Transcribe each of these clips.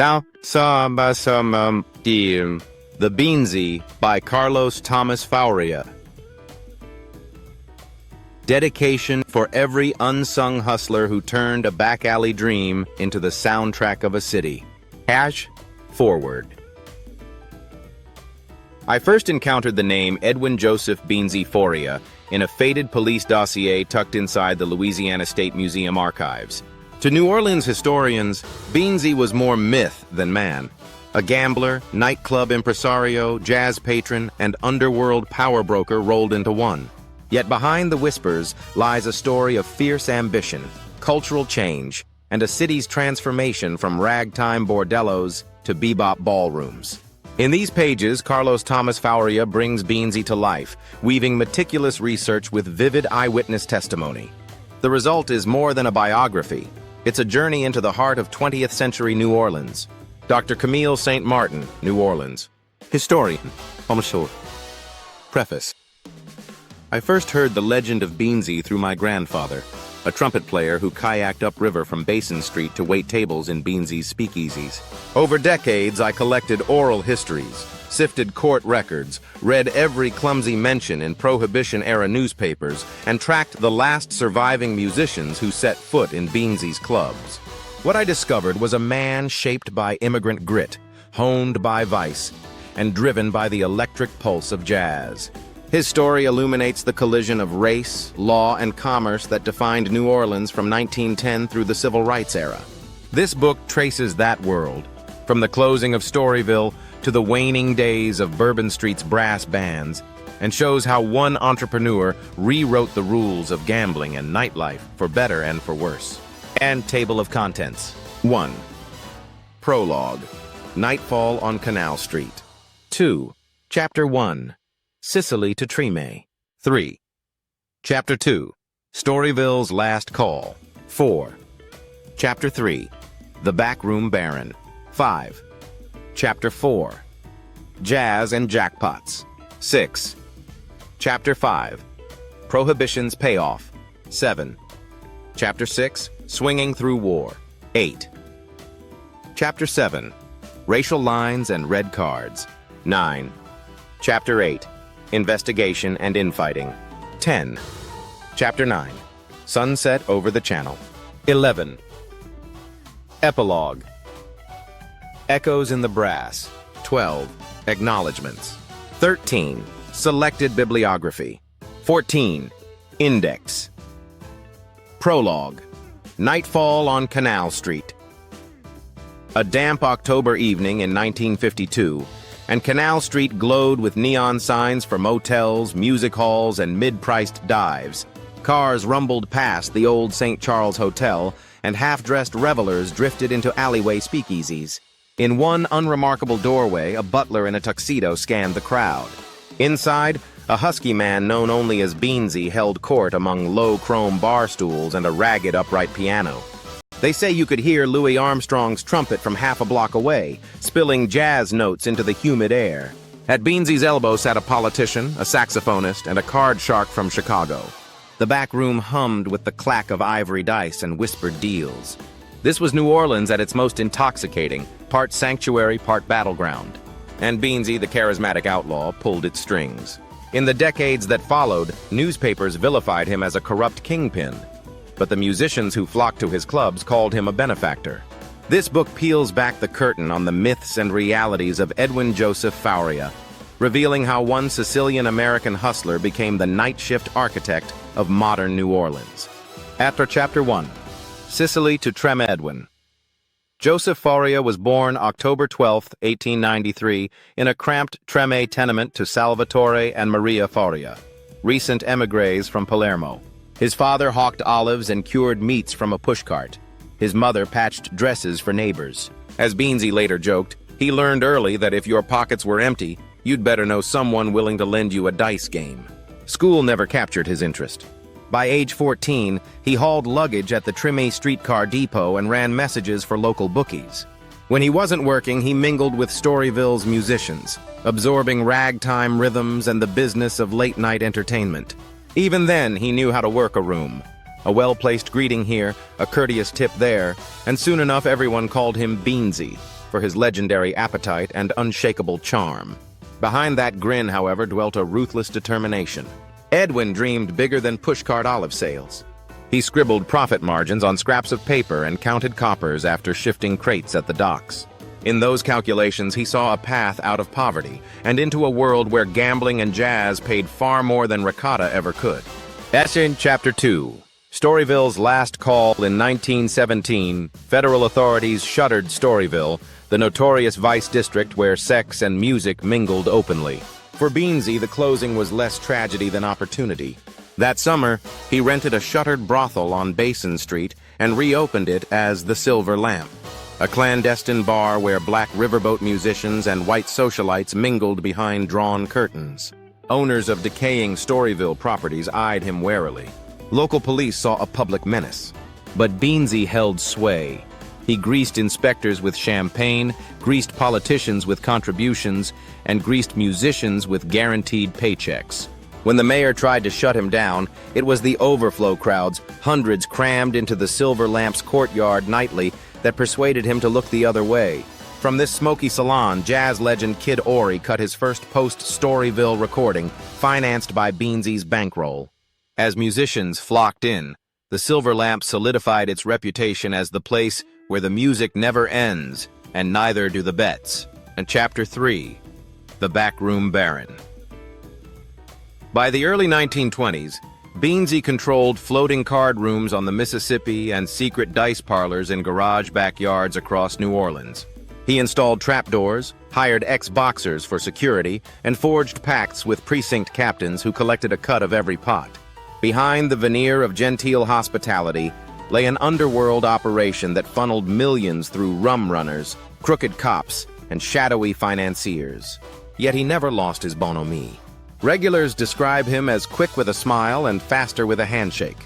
The Beansie by Carlos Thomas Fauria. Dedication for every unsung hustler who turned a back alley dream into the soundtrack of a city. Forward. I first encountered the name Edwin Joseph Beansie Fauria in a faded police dossier tucked inside the Louisiana State Museum archives. To New Orleans historians, Beansie was more myth than man. A gambler, nightclub impresario, jazz patron, and underworld power broker rolled into one. Yet behind the whispers lies a story of fierce ambition, cultural change, and a city's transformation from ragtime bordellos to bebop ballrooms. In these pages, Carlos Thomas Fauria brings Beansie to life, weaving meticulous research with vivid eyewitness testimony. The result is more than a biography. It's a journey into the heart of 20th century New Orleans. Dr. Camille St. Martin, New Orleans. Historian. Preface. I first heard the legend of Beansie through my grandfather, a trumpet player who kayaked upriver from Basin Street to wait tables in Beansie's speakeasies. Over decades, I collected oral histories, sifted court records, read every clumsy mention in Prohibition-era newspapers, and tracked the last surviving musicians who set foot in Beansie's clubs. What I discovered was a man shaped by immigrant grit, honed by vice, and driven by the electric pulse of jazz. His story illuminates the collision of race, law, and commerce that defined New Orleans from 1910 through the Civil Rights era. This book traces that world, from the closing of Storyville to the waning days of Bourbon Street's brass bands, and shows how one entrepreneur rewrote the rules of gambling and nightlife for better and for worse. And table of contents. 1. Prologue. Nightfall on Canal Street. 2. Chapter 1. Sicily to Treme. 3. Chapter 2. Storyville's Last Call. 4. Chapter 3. The Backroom Baron. 5. Chapter 4. Jazz and Jackpots. 6. Chapter 5. Prohibition's Payoff. 7. Chapter 6. Swinging Through War. 8. Chapter 7. Racial Lines and Red Cards. 9. Chapter 8. Investigation and Infighting. 10. Chapter 9. Sunset over the Channel. 11. Epilogue. Echoes in the Brass. 12. Acknowledgements. 13. Selected Bibliography. 14. Index. Prologue. Nightfall on Canal Street. A damp October evening in 1952, and Canal Street glowed with neon signs for motels, music halls, and mid-priced dives. Cars rumbled past the old St. Charles Hotel, and half-dressed revelers drifted into alleyway speakeasies. In one unremarkable doorway, a butler in a tuxedo scanned the crowd. Inside, a husky man known only as Beansie held court among low chrome bar stools and a ragged upright piano. They say you could hear Louis Armstrong's trumpet from half a block away, spilling jazz notes into the humid air. At Beansie's elbow sat a politician, a saxophonist, and a card shark from Chicago. The back room hummed with the clack of ivory dice and whispered deals. This was New Orleans at its most intoxicating, part sanctuary, part battleground. And Beansie, the charismatic outlaw, pulled its strings. In the decades that followed, newspapers vilified him as a corrupt kingpin. But the musicians who flocked to his clubs called him a benefactor. This book peels back the curtain on the myths and realities of Edwin Joseph Fauria, revealing how one Sicilian-American hustler became the night shift architect of modern New Orleans. After Chapter 1. Sicily to Treme Edwin. Joseph Fauria was born October 12, 1893, in a cramped Treme tenement to Salvatore and Maria Fauria, recent émigrés from Palermo. His father hawked olives and cured meats from a pushcart. His mother patched dresses for neighbors. As Beansie later joked, he learned early that if your pockets were empty, you'd better know someone willing to lend you a dice game. School never captured his interest. By age 14, he hauled luggage at the Treme streetcar depot and ran messages for local bookies. When he wasn't working, he mingled with Storyville's musicians, absorbing ragtime rhythms and the business of late-night entertainment. Even then, he knew how to work a room. A well-placed greeting here, a courteous tip there, and soon enough everyone called him Beansie. for his legendary appetite and unshakable charm. Behind that grin, however, dwelt a ruthless determination. Edwin dreamed bigger than pushcart olive sales. He scribbled profit margins on scraps of paper and counted coppers after shifting crates at the docks. In those calculations, he saw a path out of poverty and into a world where gambling and jazz paid far more than ricotta ever could. Essay Chapter 2. Storyville's last call in 1917, federal authorities shuttered Storyville, the notorious vice district where sex and music mingled openly. For Beansie, the closing was less tragedy than opportunity. That summer, he rented a shuttered brothel on Basin Street and reopened it as the Silver Lamp, a clandestine bar where black riverboat musicians and white socialites mingled behind drawn curtains. Owners of decaying Storyville properties eyed him warily. Local police saw a public menace. But Beansie held sway. He greased inspectors with champagne, greased politicians with contributions, and greased musicians with guaranteed paychecks. When the mayor tried to shut him down, it was the overflow crowds, hundreds crammed into the Silver Lamp's courtyard nightly, that persuaded him to look the other way. From this smoky salon, jazz legend Kid Ory cut his first post-Storyville recording, financed by Beansie's bankroll. As musicians flocked in, the Silver Lamp solidified its reputation as the place where the music never ends, and neither do the bets. And Chapter 3. The Backroom Baron. By the early 1920s, Beansie controlled floating card rooms on the Mississippi and secret dice parlors in garage backyards across New Orleans. He installed trapdoors, hired ex-boxers for security, and forged pacts with precinct captains who collected a cut of every pot. Behind the veneer of genteel hospitality lay an underworld operation that funneled millions through rum runners, crooked cops, and shadowy financiers. Yet he never lost his bonhomie. Regulars describe him as quick with a smile and faster with a handshake.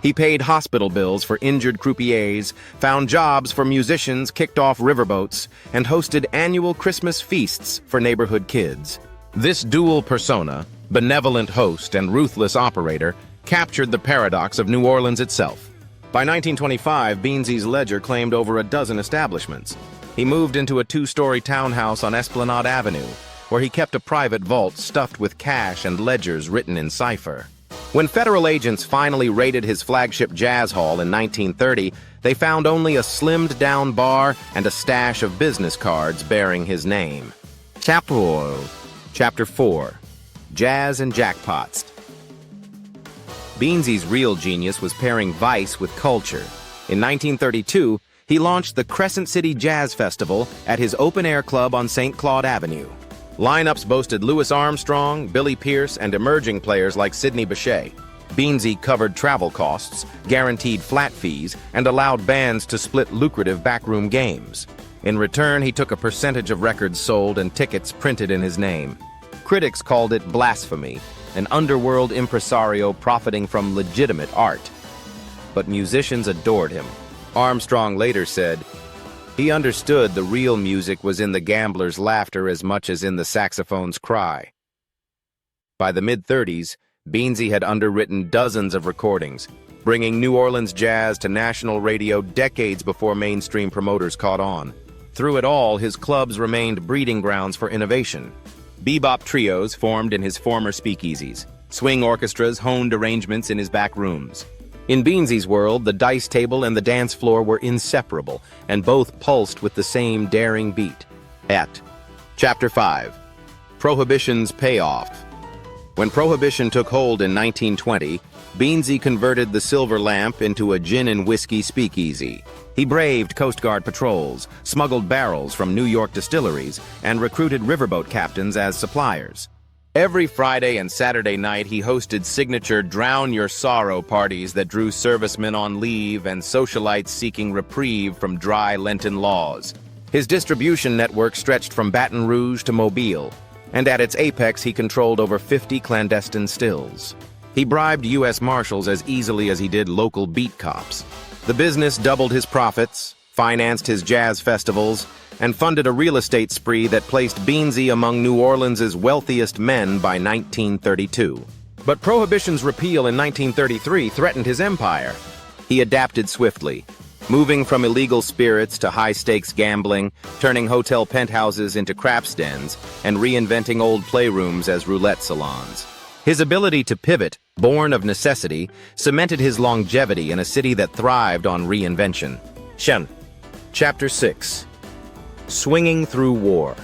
He paid hospital bills for injured croupiers, found jobs for musicians kicked off riverboats, and hosted annual Christmas feasts for neighborhood kids. This dual persona, benevolent host and ruthless operator, captured the paradox of New Orleans itself. By 1925, Beansie's ledger claimed over a dozen establishments. He moved into a two-story townhouse on Esplanade Avenue, where he kept a private vault stuffed with cash and ledgers written in cipher. When federal agents finally raided his flagship jazz hall in 1930, they found only a slimmed-down bar and a stash of business cards bearing his name. Chapter 4. Jazz and Jackpots. Beansie's real genius was pairing vice with culture. In 1932, he launched the Crescent City Jazz Festival at his open-air club on St. Claude Avenue. Lineups boasted Louis Armstrong, Billy Pierce, and emerging players like Sidney Bechet. Beansie covered travel costs, guaranteed flat fees, and allowed bands to split lucrative backroom games. In return, he took a percentage of records sold and tickets printed in his name. Critics called it blasphemy, an underworld impresario profiting from legitimate art. But musicians adored him. Armstrong later said, "He understood the real music was in the gambler's laughter as much as in the saxophone's cry." By the mid-30s, Beansie had underwritten dozens of recordings, bringing New Orleans jazz to national radio decades before mainstream promoters caught on. Through it all, his clubs remained breeding grounds for innovation. Bebop trios formed in his former speakeasies. Swing orchestras honed arrangements in his back rooms. In Beansie's world, the dice table and the dance floor were inseparable, and both pulsed with the same daring beat. Chapter 5. Prohibition's Payoff. When Prohibition took hold in 1920, Beansie converted the Silver Lamp into a gin and whiskey speakeasy. He braved Coast Guard patrols, smuggled barrels from New York distilleries, and recruited riverboat captains as suppliers. Every Friday and Saturday night, he hosted signature Drown Your Sorrow parties that drew servicemen on leave and socialites seeking reprieve from dry Lenten laws. His distribution network stretched from Baton Rouge to Mobile, and at its apex, he controlled over 50 clandestine stills. He bribed U.S. Marshals as easily as he did local beat cops. The business doubled his profits, financed his jazz festivals, and funded a real estate spree that placed Beansie among New Orleans' wealthiest men by 1932. But Prohibition's repeal in 1933 threatened his empire. He adapted swiftly. moving from illegal spirits to high-stakes gambling, turning hotel penthouses into craps dens, and reinventing old playrooms as roulette salons. His ability to pivot, born of necessity, cemented his longevity in a city that thrived on reinvention. Shen. Chapter 6. Swinging Through War.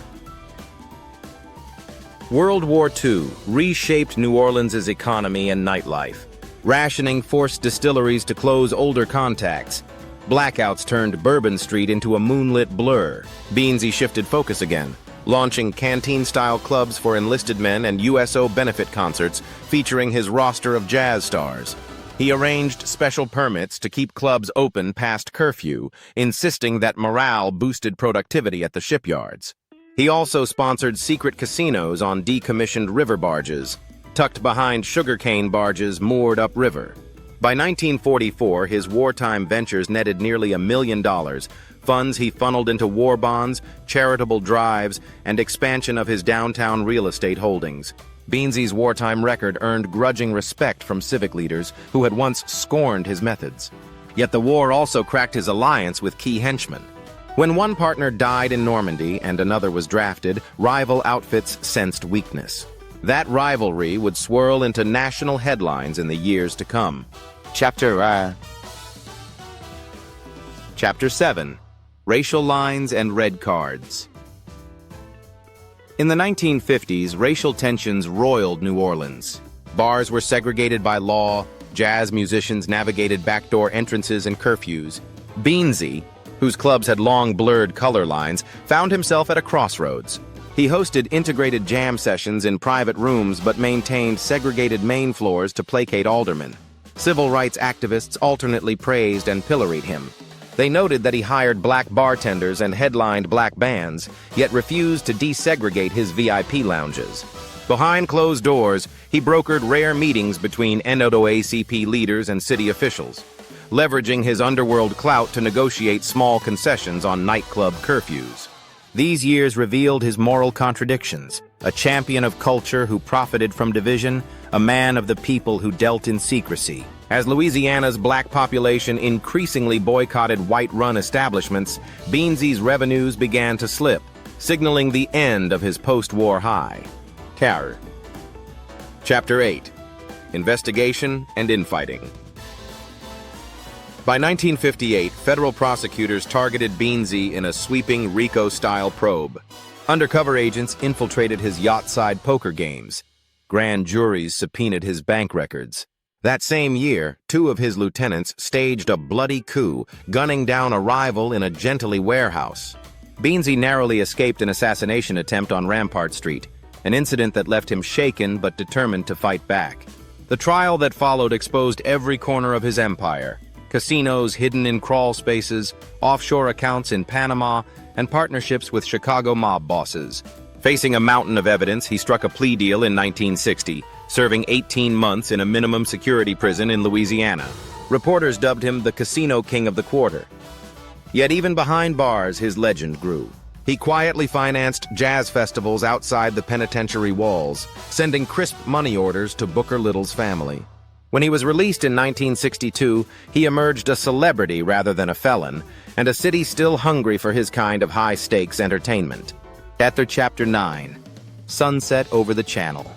World War II reshaped New Orleans' economy and nightlife. Rationing forced distilleries to close older contacts. Blackouts turned Bourbon Street into a moonlit blur. Beansie shifted focus again, launching canteen-style clubs for enlisted men and USO benefit concerts featuring his roster of jazz stars. He arranged special permits to keep clubs open past curfew, insisting that morale boosted productivity at the shipyards. He also sponsored secret casinos on decommissioned river barges, tucked behind sugarcane barges moored upriver. By 1944, his wartime ventures netted nearly $1 million, funds he funneled into war bonds, charitable drives, and expansion of his downtown real estate holdings. Beansie's wartime record earned grudging respect from civic leaders who had once scorned his methods. Yet the war also cracked his alliance with key henchmen. When one partner died in Normandy and another was drafted, rival outfits sensed weakness. That rivalry would swirl into national headlines in the years to come. Chapter 7. Racial Lines and Red Cards. In the 1950s, racial tensions roiled New Orleans. Bars were segregated by law, jazz musicians navigated backdoor entrances and curfews. Beansie, whose clubs had long blurred color lines, found himself at a crossroads. He hosted integrated jam sessions in private rooms but maintained segregated main floors to placate aldermen. Civil rights activists alternately praised and pilloried him. They noted that he hired black bartenders and headlined black bands, yet refused to desegregate his VIP lounges. Behind closed doors, he brokered rare meetings between NAACP leaders and city officials, leveraging his underworld clout to negotiate small concessions on nightclub curfews. These years revealed his moral contradictions: a champion of culture who profited from division, a man of the people who dealt in secrecy. As Louisiana's black population increasingly boycotted white-run establishments, Beansie's revenues began to slip, signaling the end of his post-war high. Chapter 8. Investigation and Infighting. By 1958, federal prosecutors targeted Beansie in a sweeping RICO-style probe. Undercover agents infiltrated his yacht-side poker games. Grand juries subpoenaed his bank records. That same year, 2 of his lieutenants staged a bloody coup, gunning down a rival in a Gentilly warehouse. Beansie narrowly escaped an assassination attempt on Rampart Street, an incident that left him shaken but determined to fight back. The trial that followed exposed every corner of his empire: casinos hidden in crawl spaces, offshore accounts in Panama, and partnerships with Chicago mob bosses. Facing a mountain of evidence, he struck a plea deal in 1960, serving 18 months in a minimum security prison in Louisiana. Reporters dubbed him the Casino King of the Quarter. Yet even behind bars, his legend grew. He quietly financed jazz festivals outside the penitentiary walls, sending crisp money orders to Booker Little's family. When he was released in 1962, he emerged a celebrity rather than a felon, and a city still hungry for his kind of high-stakes entertainment. Chapter 9. Sunset Over the Channel.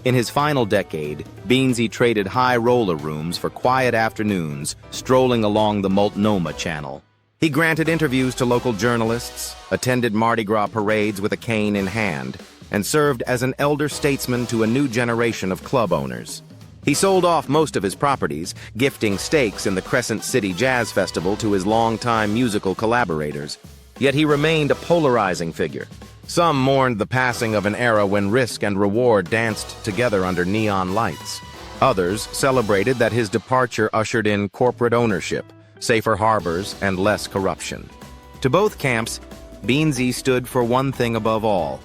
In his final decade, Beansie traded high roller rooms for quiet afternoons, strolling along the Multnomah Channel. He granted interviews to local journalists, attended Mardi Gras parades with a cane in hand, and served as an elder statesman to a new generation of club owners. He sold off most of his properties, gifting stakes in the Crescent City Jazz Festival to his longtime musical collaborators. Yet he remained a polarizing figure. Some mourned the passing of an era when risk and reward danced together under neon lights. Others celebrated that his departure ushered in corporate ownership, safer harbors, and less corruption. To both camps, Beansie stood for one thing above all.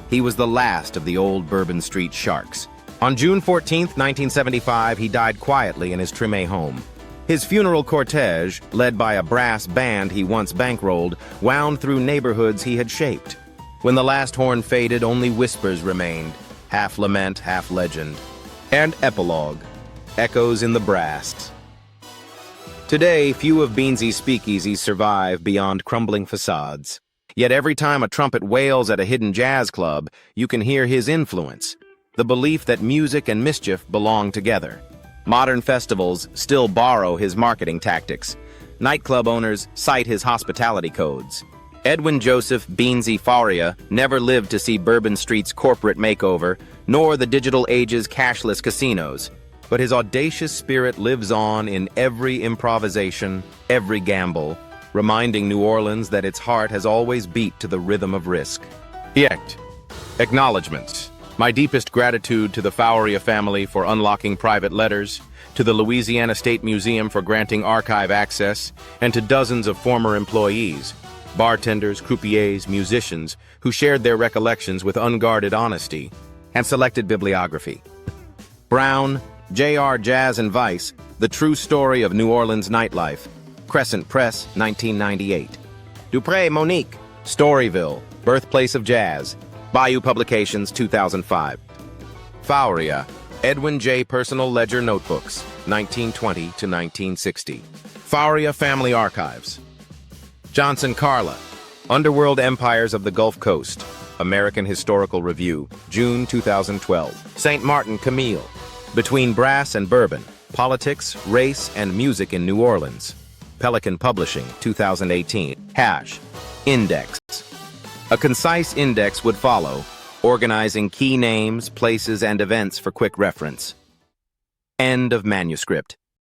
He was the last of the old Bourbon Street sharks. On June 14, 1975, he died quietly in his Treme home. His funeral cortege, led by a brass band he once bankrolled, wound through neighborhoods he had shaped. When the last horn faded, only whispers remained, half lament, half legend. And epilogue, echoes in the brass. Today, few of Beansie's speakeasies survive beyond crumbling facades. Yet every time a trumpet wails at a hidden jazz club, you can hear his influence, the belief that music and mischief belong together. Modern festivals still borrow his marketing tactics. Nightclub owners cite his hospitality codes. Edwin Joseph Beansie Faria never lived to see Bourbon Street's corporate makeover, nor the digital age's cashless casinos. But his audacious spirit lives on in every improvisation, every gamble, reminding New Orleans that its heart has always beat to the rhythm of risk. Yet, acknowledgements. My deepest gratitude to the Fauria family for unlocking private letters, to the Louisiana State Museum for granting archive access, and to dozens of former employees, bartenders, croupiers, musicians, who shared their recollections with unguarded honesty, and selected bibliography. Brown, J.R. Jazz and Vice, The True Story of New Orleans Nightlife, Crescent Press, 1998. Dupré, Monique, Storyville, Birthplace of Jazz, Bayou Publications, 2005. Fauria, Edwin J. Personal Ledger Notebooks, 1920 to 1960. Fauria Family Archives. Johnson Carla, Underworld Empires of the Gulf Coast, American Historical Review, June 2012. St. Martin Camille, Between Brass and Bourbon, Politics, Race, and Music in New Orleans. Pelican Publishing, 2018. Index. A concise index would follow, organizing key names, places, and events for quick reference. End of manuscript.